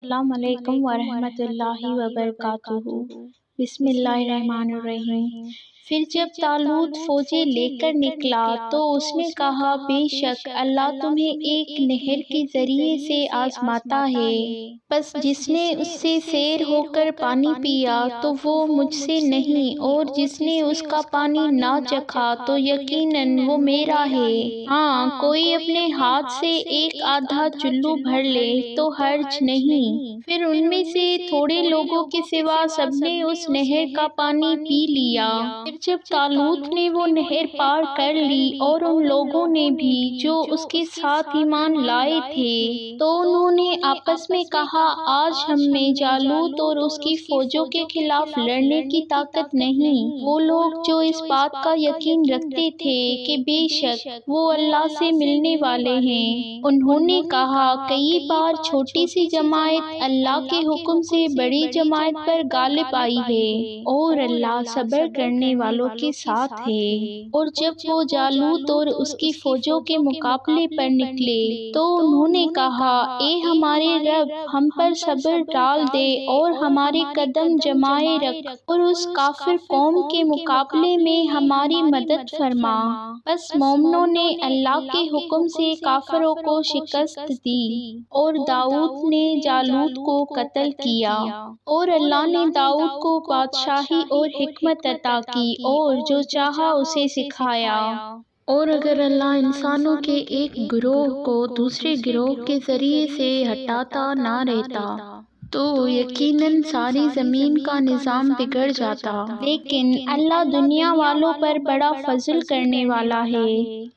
السلام علیکم ورحمۃ اللہ وبرکاتہ۔ بسم اللہ الرحمن الرحیم۔ پھر جب طالوت فوجیں لے کر نکلا تو اس نے کہا، بے شک اللہ تمہیں ایک نہر کے ذریعے سے آزماتا ہے، بس جس نے اس سے سیر ہو کر پانی پیا تو وہ مجھ سے نہیں، اور جس نے اس کا پانی نہ چکھا تو یقیناً وہ میرا ہے۔ ہاں، کوئی اپنے ہاتھ سے ایک آدھا چلو بھر لے تو حرج نہیں۔ پھر ان میں سے تھوڑے لوگوں کے سوا سب نے اس نہر کا پانی پی لیا۔ پھر جب طالوت نے وہ نہر پار کر لی اور ان لوگوں نے بھی جو اس کے ساتھ ایمان لائے تھے، تو انہوں نے آپس میں کہا، آج ہم میں جالوت اور اس کی فوجوں کے خلاف لڑنے کی طاقت نہیں۔ وہ لوگ جو اس بات کا یقین رکھتے تھے کہ بے شک وہ اللہ سے ملنے والے ہیں، انہوں نے کہا، کئی بار چھوٹی سی جماعت اللہ کے حکم سے بڑی جماعت پر غالب آئی ہے، اور اللہ صبر کرنے والوں کے ساتھ ہے۔ اور جب وہ جالوت اور اس کی فوجوں کے مقابلے پر نکلے تو انہوں نے کہا، اے ہمارے رب، ہم پر صبر ڈال دے اور ہمارے قدم جمائے رکھ، اور اس کافر قوم کے مقابلے میں ہماری مدد فرما۔ بس مومنوں نے اللہ کے حکم سے کافروں کو شکست دی، اور داؤد نے جالوت کو قتل کیا، اور اللہ نے داؤد کو بادشاہی اور حکمت عطا کی، اور جو چاہا اسے سکھایا۔ اور اگر اللہ انسانوں کے ایک گروہ کو دوسرے گروہ کے ذریعے سے ہٹاتا نہ رہتا تو یقیناً ساری زمین کا نظام بگڑ جاتا، لیکن اللہ دنیا والوں پر بڑا فضل کرنے والا ہے۔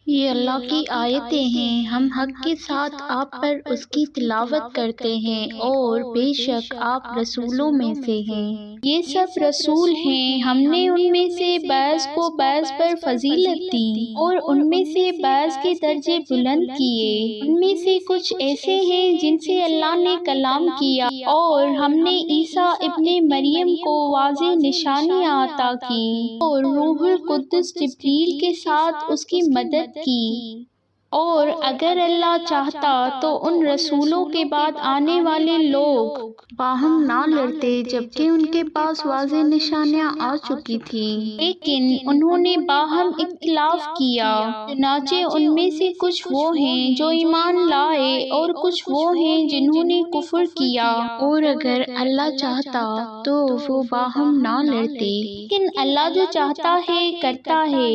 یہ اللہ کی آیتیں ہیں، ہم حق کے ساتھ آپ پر اس کی تلاوت کرتے ہیں، اور بے شک آپ رسولوں میں سے ہیں۔ یہ سب رسول ہیں، ہم نے ان میں سے بعض کو بعض پر فضیلت دی، اور ان میں سے بعض کے درجے بلند کیے۔ ان میں سے کچھ ایسے ہیں جن سے اللہ نے کلام کیا، اور ہم نے عیسیٰ ابن مریم کو واضح نشانیاں عطا کیں، اور روح القدس جبریل کے ساتھ اس کی مدد کی۔ اور اگر اللہ چاہتا تو ان رسولوں کے بعد آنے والے لوگ باہم نہ لڑتے جبکہ ان کے پاس واضح نشانیاں آ چکی تھیں، لیکن انہوں نے باہم اختلاف کیا۔ چنانچہ ان میں سے کچھ وہ ہیں جو ایمان لائے، اور کچھ وہ ہیں جنہوں نے کفر کیا، اور اگر اللہ چاہتا تو وہ باہم نہ لڑتے، لیکن اللہ جو چاہتا ہے کرتا ہے۔